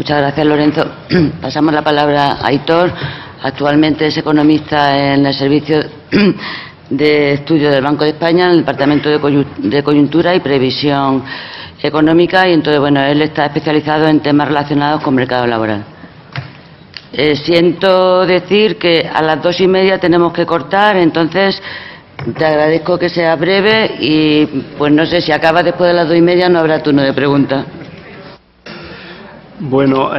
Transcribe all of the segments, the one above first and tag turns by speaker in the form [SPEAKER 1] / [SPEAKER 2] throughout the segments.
[SPEAKER 1] Muchas gracias, Lorenzo. Pasamos la palabra a Aitor. Actualmente es economista en el Servicio de Estudio del Banco de España, en el Departamento de Coyuntura y Previsión Económica, y entonces, bueno, él está especializado en temas relacionados con mercado laboral. Siento decir que a las 2:30 tenemos que cortar, entonces te agradezco que sea breve y, pues no sé, si acabas después de las 2:30 no habrá turno de preguntas.
[SPEAKER 2] Bueno,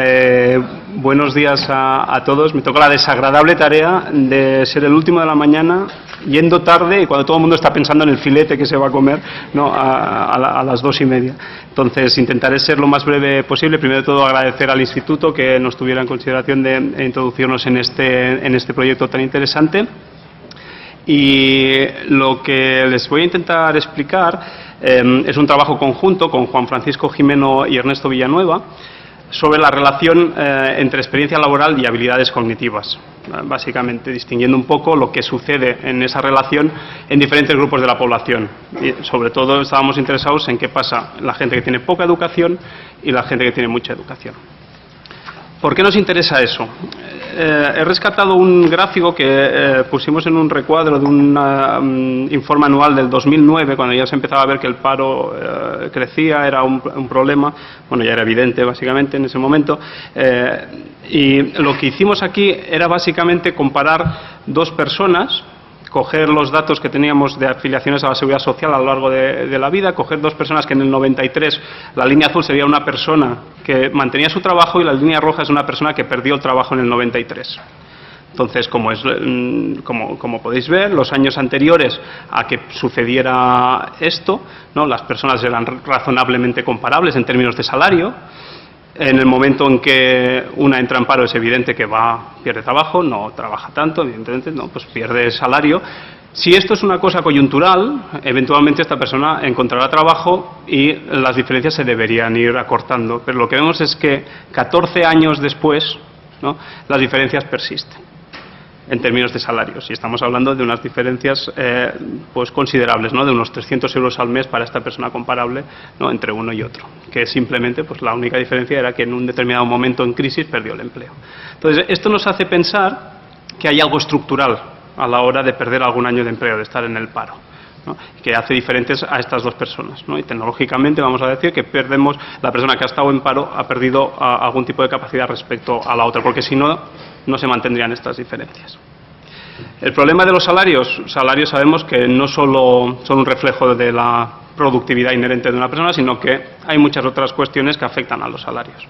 [SPEAKER 2] buenos días a todos. Me toca la desagradable tarea de ser el último de la mañana, yendo tarde y cuando todo el mundo está pensando en el filete que se va a comer, ¿no?, a las 2:30. Entonces, intentaré ser lo más breve posible. Primero de todo, agradecer al Instituto que nos tuviera en consideración de introducirnos en este proyecto tan interesante. Y lo que les voy a intentar explicar es un trabajo conjunto con Juan Francisco Jimeno y Ernesto Villanueva sobre la relación entre experiencia laboral y habilidades cognitivas, básicamente distinguiendo un poco lo que sucede en esa relación en diferentes grupos de la población. Y sobre todo estábamos interesados en qué pasa la gente que tiene poca educación y la gente que tiene mucha educación. ¿Por qué nos interesa eso? He rescatado un gráfico que pusimos en un recuadro de un informe anual del 2009, cuando ya se empezaba a ver que el paro crecía, era un problema, bueno, ya era evidente básicamente en ese momento, y lo que hicimos aquí era básicamente comparar dos personas, coger los datos que teníamos de afiliaciones a la Seguridad Social a lo largo de la vida, coger dos personas que en el 93, la línea azul sería una persona que mantenía su trabajo y la línea roja es una persona que perdió el trabajo en el 93. Entonces, como podéis ver, los años anteriores a que sucediera esto, ¿no?, las personas eran razonablemente comparables en términos de salario. En el momento en que una entra en paro es evidente que pierde trabajo, no trabaja tanto, evidentemente, no, pues pierde salario. Si esto es una cosa coyuntural, eventualmente esta persona encontrará trabajo y las diferencias se deberían ir acortando. Pero lo que vemos es que 14 años después, ¿no?, las diferencias persisten en términos de salarios. Y estamos hablando de unas diferencias pues considerables, ¿no?, de unos 300 euros al mes para esta persona comparable, ¿no?, entre uno y otro. Que simplemente, pues la única diferencia era que en un determinado momento en crisis perdió el empleo. Entonces, esto nos hace pensar que hay algo estructural a la hora de perder algún año de empleo, de estar en el paro, ¿no?, que hace diferentes a estas dos personas, ¿no? Y tecnológicamente vamos a decir que la persona que ha estado en paro ha perdido algún tipo de capacidad respecto a la otra, porque si no, no se mantendrían estas diferencias. El problema de los salarios sabemos que no solo son un reflejo de la productividad inherente de una persona, sino que hay muchas otras cuestiones que afectan a los salarios,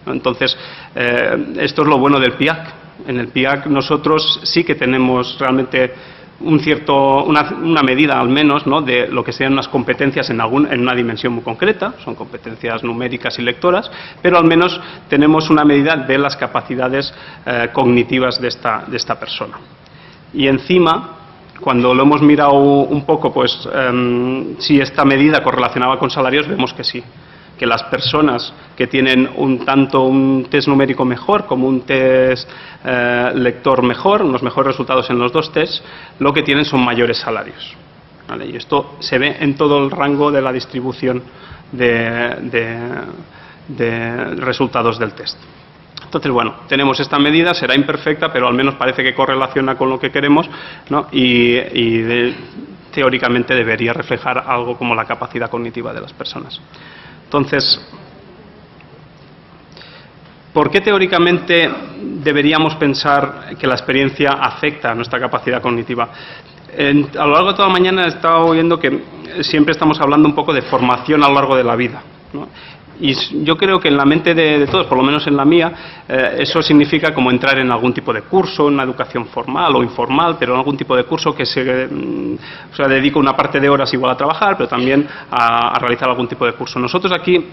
[SPEAKER 2] ¿no? Entonces, esto es lo bueno del PIAC. En el PIAC nosotros sí que tenemos realmente una medida al menos, ¿no?, de lo que sean unas competencias en una dimensión muy concreta, son competencias numéricas y lectoras, pero al menos tenemos una medida de las capacidades cognitivas de esta persona. Y encima, cuando lo hemos mirado un poco, pues si esta medida correlacionaba con salarios, vemos que sí, que las personas que tienen tanto un test numérico mejor como un test lector mejor, unos mejores resultados en los dos tests, lo que tienen son mayores salarios, ¿vale? Y esto se ve en todo el rango de la distribución de resultados del test. Entonces, bueno, tenemos esta medida, será imperfecta, pero al menos parece que correlaciona con lo que queremos, ¿no?, y teóricamente debería reflejar algo como la capacidad cognitiva de las personas. Entonces, ¿por qué teóricamente deberíamos pensar que la experiencia afecta a nuestra capacidad cognitiva? A lo largo de toda la mañana he estado oyendo que siempre estamos hablando un poco de formación a lo largo de la vida, ¿no? Y yo creo que en la mente de todos, por lo menos en la mía, eso significa como entrar en algún tipo de curso, en una educación formal o informal, pero en algún tipo de curso que dedica una parte de horas igual a trabajar, pero también a realizar algún tipo de curso. Nosotros aquí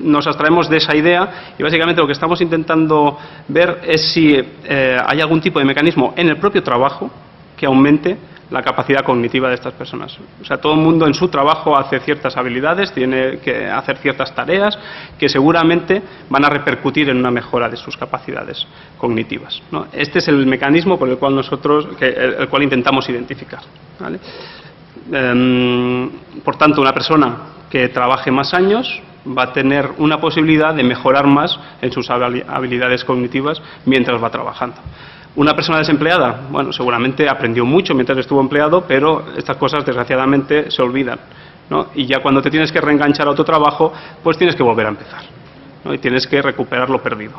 [SPEAKER 2] nos abstraemos de esa idea y básicamente lo que estamos intentando ver es si hay algún tipo de mecanismo en el propio trabajo que aumente la capacidad cognitiva de estas personas. O sea, todo el mundo en su trabajo hace ciertas habilidades, tiene que hacer ciertas tareas que seguramente van a repercutir en una mejora de sus capacidades cognitivas, ¿no? Este es el mecanismo por el cual el cual intentamos identificar, ¿vale? Por tanto, una persona que trabaje más años va a tener una posibilidad de mejorar más en sus habilidades cognitivas mientras va trabajando. Una persona desempleada, bueno, seguramente aprendió mucho mientras estuvo empleado, pero estas cosas desgraciadamente se olvidan, ¿no? Y ya cuando te tienes que reenganchar a otro trabajo, pues tienes que volver a empezar, ¿no? Y tienes que recuperar lo perdido.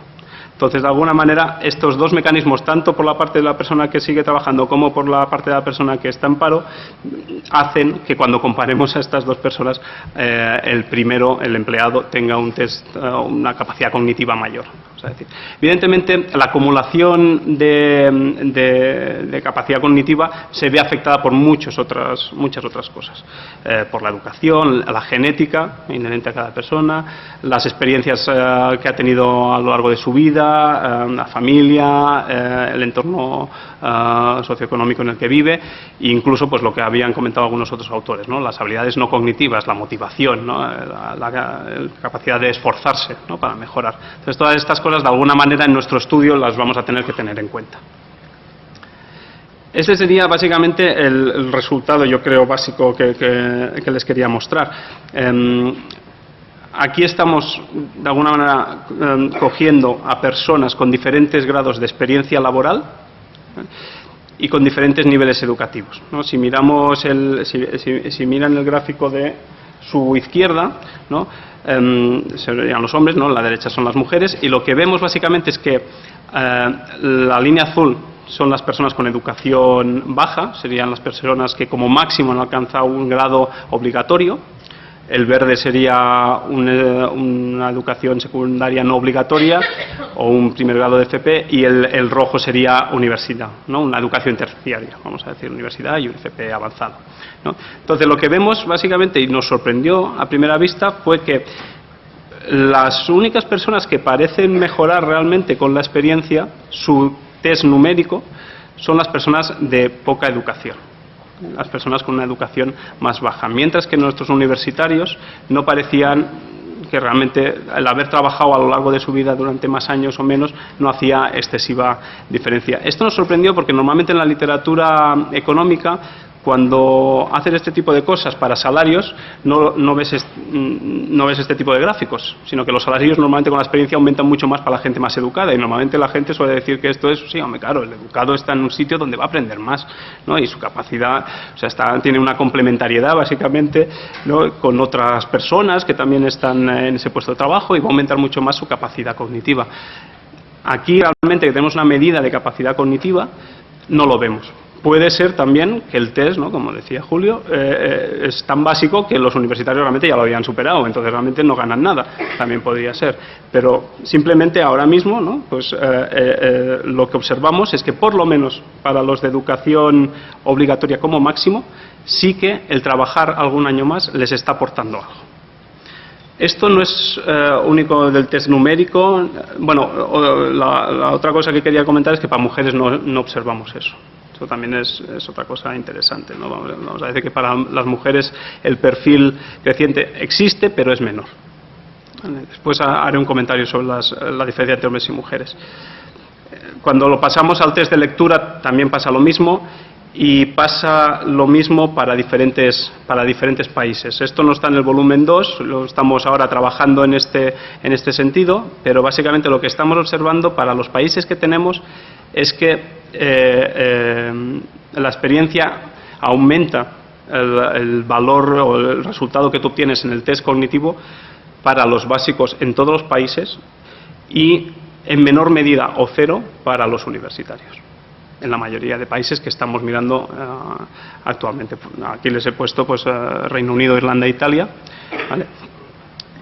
[SPEAKER 2] Entonces, de alguna manera, estos dos mecanismos, tanto por la parte de la persona que sigue trabajando como por la parte de la persona que está en paro, hacen que cuando comparemos a estas dos personas, el primero, el empleado, tenga una capacidad cognitiva mayor. Es decir, evidentemente, la acumulación de capacidad cognitiva se ve afectada por muchas otras cosas. Por la educación, la genética inherente a cada persona, las experiencias que ha tenido a lo largo de su vida, la familia, el entorno socioeconómico en el que vive, e incluso pues lo que habían comentado algunos otros autores, ¿no? Las habilidades no cognitivas, la motivación, ¿no? la capacidad de esforzarse, ¿no? Para mejorar. Entonces, todas estas cosas, de alguna manera, en nuestro estudio las vamos a tener que tener en cuenta. Ese sería básicamente el resultado, yo creo, básico que les quería mostrar. Aquí estamos, de alguna manera, cogiendo a personas con diferentes grados de experiencia laboral y con diferentes niveles educativos, ¿no? Si miramos si miran el gráfico de su izquierda, ¿no? Serían los hombres, ¿no? La derecha son las mujeres, y lo que vemos básicamente es que la línea azul son las personas con educación baja, serían las personas que como máximo han alcanzado un grado obligatorio. El verde sería una educación secundaria no obligatoria o un primer grado de FP, y el rojo sería universidad, ¿no? Una educación terciaria, vamos a decir, universidad y un FP avanzado, ¿no? Entonces, lo que vemos básicamente, y nos sorprendió a primera vista, fue que las únicas personas que parecen mejorar realmente con la experiencia, su test numérico, son las personas de poca educación, las personas con una educación más baja, mientras que nuestros universitarios no parecían que realmente el haber trabajado a lo largo de su vida durante más años o menos no hacía excesiva diferencia. Esto nos sorprendió porque normalmente en la literatura económica, cuando haces este tipo de cosas para salarios, no ves este tipo de gráficos, sino que los salarios normalmente con la experiencia aumentan mucho más para la gente más educada, y normalmente la gente suele decir que esto es, sí, hombre, claro, el educado está en un sitio donde va a aprender más, ¿no? Y su capacidad, o sea, tiene una complementariedad básicamente, ¿no? Con otras personas que también están en ese puesto de trabajo, y va a aumentar mucho más su capacidad cognitiva. Aquí realmente que tenemos una medida de capacidad cognitiva, no lo vemos. Puede ser también que el test, ¿no? Como decía Julio, es tan básico que los universitarios realmente ya lo habían superado, entonces realmente no ganan nada, también podría ser. Pero simplemente ahora mismo, ¿no? Pues lo que observamos es que por lo menos para los de educación obligatoria como máximo, sí que el trabajar algún año más les está aportando algo. Esto no es único del test numérico. Bueno, la otra cosa que quería comentar es que para mujeres no observamos eso. Eso también es otra cosa interesante, ¿no? Vamos a decir que para las mujeres el perfil creciente existe, pero es menor. Después haré un comentario sobre la diferencia entre hombres y mujeres. Cuando lo pasamos al test de lectura también pasa lo mismo, y pasa lo mismo para diferentes países. Esto no está en el volumen 2, lo estamos ahora trabajando en este sentido, pero básicamente lo que estamos observando para los países que tenemos es que la experiencia aumenta el valor o el resultado que tú obtienes en el test cognitivo para los básicos en todos los países, y en menor medida o cero para los universitarios, en la mayoría de países que estamos mirando actualmente. Aquí les he puesto pues Reino Unido, Irlanda e Italia, ¿vale?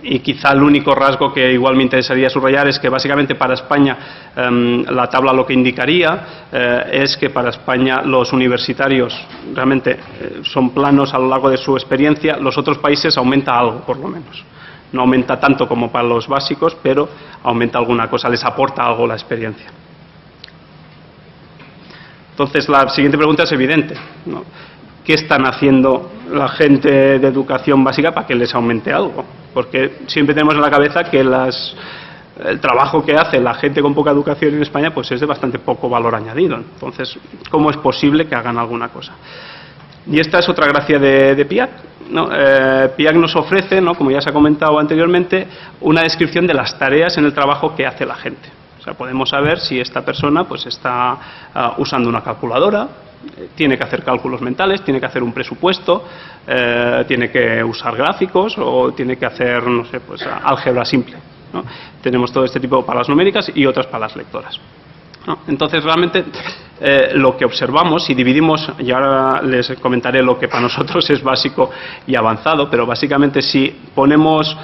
[SPEAKER 2] Y quizá el único rasgo que igual me interesaría subrayar es que básicamente para España la tabla lo que indicaría es que para España los universitarios realmente son planos a lo largo de su experiencia. Los otros países aumenta algo, por lo menos. No aumenta tanto como para los básicos, pero aumenta alguna cosa, les aporta algo la experiencia. Entonces, la siguiente pregunta es evidente, ¿no? ¿Qué están haciendo la gente de educación básica para que les aumente algo? Porque siempre tenemos en la cabeza que el trabajo que hace la gente con poca educación en España pues es de bastante poco valor añadido. Entonces, ¿cómo es posible que hagan alguna cosa? Y esta es otra gracia de PIAAC, ¿no? PIAAC nos ofrece, ¿no?, como ya se ha comentado anteriormente, una descripción de las tareas en el trabajo que hace la gente. O sea, podemos saber si esta persona pues está usando una calculadora, tiene que hacer cálculos mentales, tiene que hacer un presupuesto, tiene que usar gráficos o tiene que hacer, no sé, pues álgebra simple, ¿no? Tenemos todo este tipo para las numéricas y otras para las lectoras, ¿no? Entonces, realmente, lo que observamos, si dividimos, y ahora les comentaré lo que para nosotros es básico y avanzado, pero básicamente si ponemos,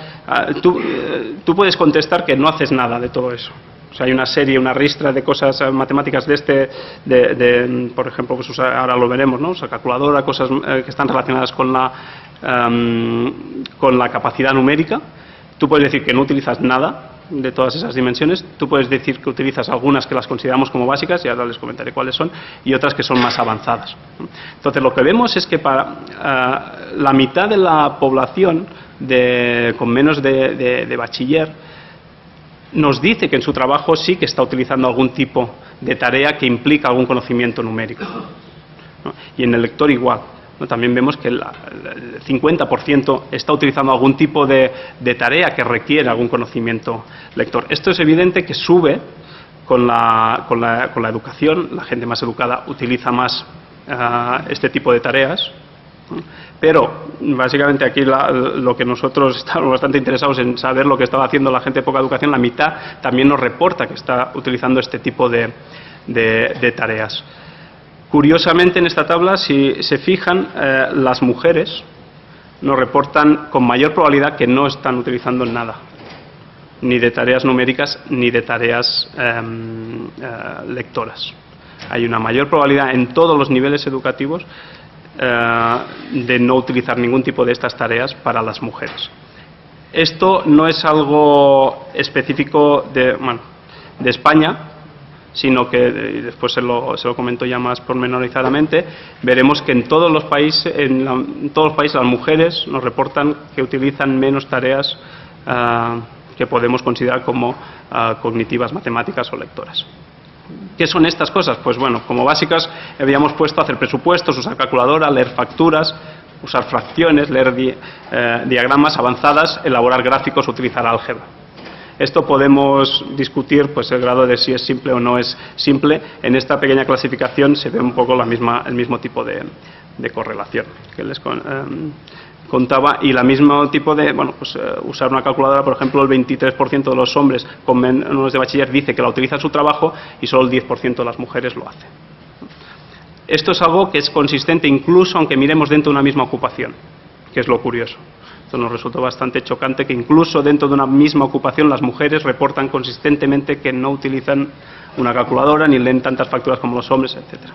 [SPEAKER 2] tú puedes contestar que no haces nada de todo eso. O sea, hay una serie, una ristra de cosas matemáticas por ejemplo, pues ahora lo veremos, ¿no? O sea, calculadora, cosas que están relacionadas con la capacidad numérica. Tú puedes decir que no utilizas nada de todas esas dimensiones. Tú puedes decir que utilizas algunas que las consideramos como básicas, y ahora les comentaré cuáles son, y otras que son más avanzadas. Entonces, lo que vemos es que para la mitad de la población con menos de bachiller, nos dice que en su trabajo sí que está utilizando algún tipo de tarea que implica algún conocimiento numérico, ¿no? Y en el lector igual, ¿no? También vemos que el 50% está utilizando algún tipo de tarea que requiere algún conocimiento lector. Esto es evidente que sube con la educación. La gente más educada utiliza más este tipo de tareas, ¿no? Pero, básicamente, aquí lo que nosotros estamos bastante interesados en saber lo que estaba haciendo la gente de poca educación, la mitad también nos reporta que está utilizando este tipo de tareas. Curiosamente, en esta tabla, si se fijan, las mujeres nos reportan con mayor probabilidad que no están utilizando nada, ni de tareas numéricas ni de tareas lectoras. Hay una mayor probabilidad en todos los niveles educativos de no utilizar ningún tipo de estas tareas para las mujeres. Esto no es algo específico de España, sino que, y después se lo comento ya más pormenorizadamente, veremos que en todos los países las mujeres nos reportan que utilizan menos tareas que podemos considerar como cognitivas, matemáticas o lectoras. ¿Qué son estas cosas? Pues bueno, como básicas habíamos puesto hacer presupuestos, usar calculadora, leer facturas, usar fracciones, leer diagramas avanzadas, elaborar gráficos, utilizar álgebra. Esto podemos discutir pues el grado de si es simple o no es simple. En esta pequeña clasificación se ve un poco el mismo tipo de correlación que les contaba, y la mismo tipo de, usar una calculadora. Por ejemplo, el 23% de los hombres con menos de bachiller dice que la utiliza en su trabajo y solo el 10% de las mujeres lo hace. Esto es algo que es consistente incluso aunque miremos dentro de una misma ocupación, que es lo curioso. Esto nos resultó bastante chocante, que incluso dentro de una misma ocupación las mujeres reportan consistentemente que no utilizan una calculadora ni leen tantas facturas como los hombres, etcétera.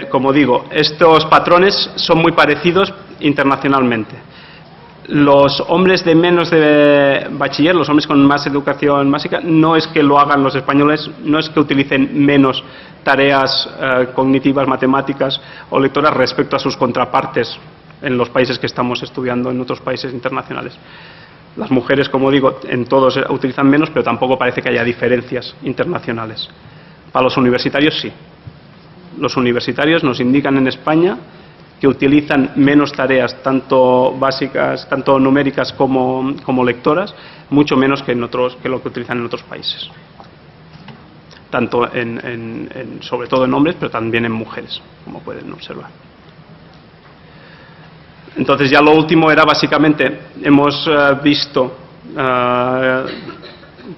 [SPEAKER 2] Como digo, estos patrones son muy parecidos internacionalmente. Los hombres de menos de bachiller, los hombres con más educación básica, no es que lo hagan los españoles, no es que utilicen menos tareas cognitivas, matemáticas o lectoras respecto a sus contrapartes en los países que estamos estudiando, en otros países internacionales. Las mujeres, como digo, en todos utilizan menos, pero tampoco parece que haya diferencias internacionales. Para los universitarios sí. Los universitarios nos indican en España que utilizan menos tareas, tanto básicas, tanto numéricas como lectoras, mucho menos que lo que utilizan en otros países. Tanto sobre todo en hombres, pero también en mujeres, como pueden observar. Entonces, ya lo último era básicamente, hemos visto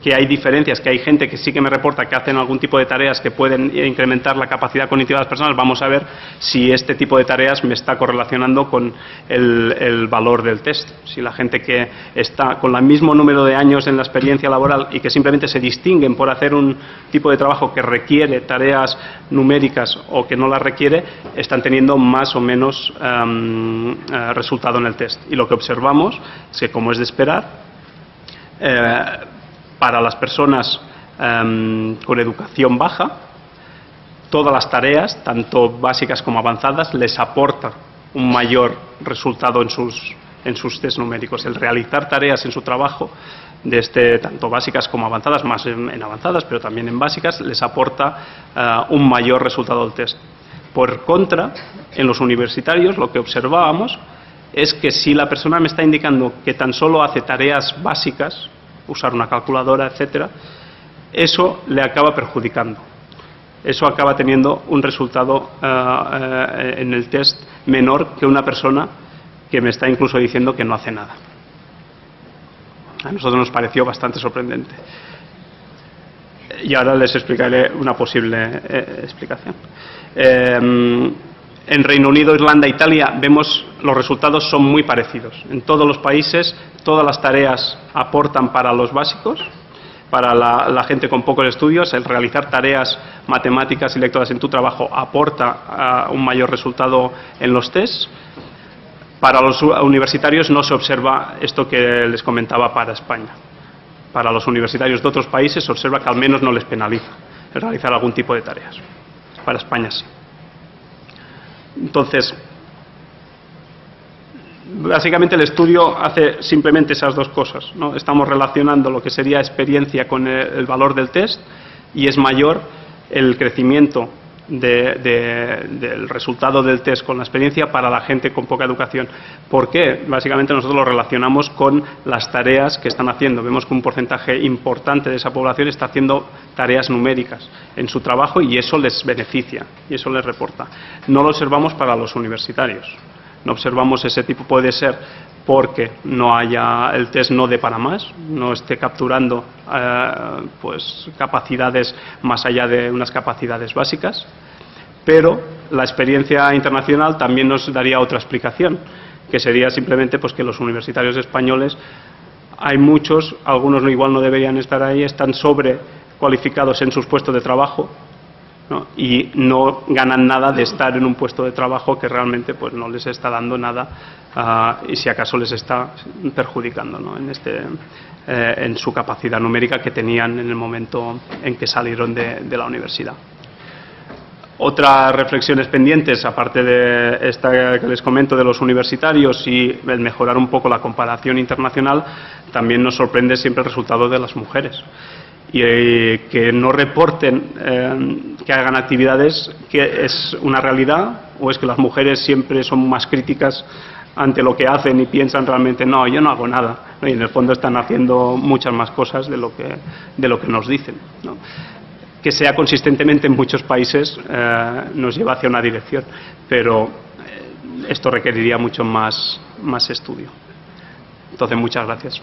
[SPEAKER 2] que hay diferencias, que hay gente que sí que me reporta que hacen algún tipo de tareas que pueden incrementar la capacidad cognitiva de las personas. Vamos a ver si este tipo de tareas me está correlacionando con el valor del test. Si la gente que está con el mismo número de años en la experiencia laboral y que simplemente se distinguen por hacer un tipo de trabajo que requiere tareas numéricas o que no las requiere, están teniendo más o menos resultado en el test. Y lo que observamos es que, como es de esperar, para las personas con educación baja, todas las tareas, tanto básicas como avanzadas, les aporta un mayor resultado en sus test numéricos. El realizar tareas en su trabajo, tanto básicas como avanzadas, más en avanzadas, pero también en básicas, les aporta un mayor resultado del test. Por contra, en los universitarios lo que observábamos es que si la persona me está indicando que tan solo hace tareas básicas, usar una calculadora, etcétera, eso le acaba perjudicando. Eso acaba teniendo un resultado en el test menor que una persona que me está incluso diciendo que no hace nada. A nosotros nos pareció bastante sorprendente. Y ahora les explicaré una posible explicación. En Reino Unido, Irlanda e Italia vemos los resultados son muy parecidos. En todos los países, todas las tareas aportan para los básicos, para la gente con pocos estudios. El realizar tareas matemáticas y lectoras en tu trabajo aporta un mayor resultado en los tests. Para los universitarios no se observa esto que les comentaba para España. Para los universitarios de otros países se observa que al menos no les penaliza el realizar algún tipo de tareas. Para España sí. Entonces, básicamente el estudio hace simplemente esas dos cosas, ¿no? Estamos relacionando lo que sería experiencia con el valor del test y es mayor el crecimiento del resultado del test con la experiencia para la gente con poca educación. ¿Por qué? Básicamente nosotros lo relacionamos con las tareas que están haciendo. Vemos que un porcentaje importante de esa población está haciendo tareas numéricas en su trabajo y eso les beneficia y eso les reporta. No lo observamos para los universitarios. No observamos ese tipo, puede ser porque no haya, el test no dé para más, no esté capturando pues capacidades más allá de unas capacidades básicas, pero la experiencia internacional también nos daría otra explicación, que sería simplemente pues que los universitarios españoles, hay muchos, algunos igual no deberían estar ahí, están sobrecualificados en sus puestos de trabajo, ¿no? Y no ganan nada de estar en un puesto de trabajo que realmente pues no les está dando nada y si acaso les está perjudicando, ¿no? En su capacidad numérica que tenían en el momento en que salieron de la universidad. Otras reflexiones pendientes, aparte de esta que les comento de los universitarios y el mejorar un poco la comparación internacional, también nos sorprende siempre el resultado de las mujeres. Y que no reporten que hagan actividades, que es una realidad, o es que las mujeres siempre son más críticas ante lo que hacen y piensan realmente, no, yo no hago nada, ¿no? Y en el fondo están haciendo muchas más cosas de lo que nos dicen, ¿no? Que sea consistentemente en muchos países nos lleva hacia una dirección, pero esto requeriría mucho más estudio. Entonces, muchas gracias.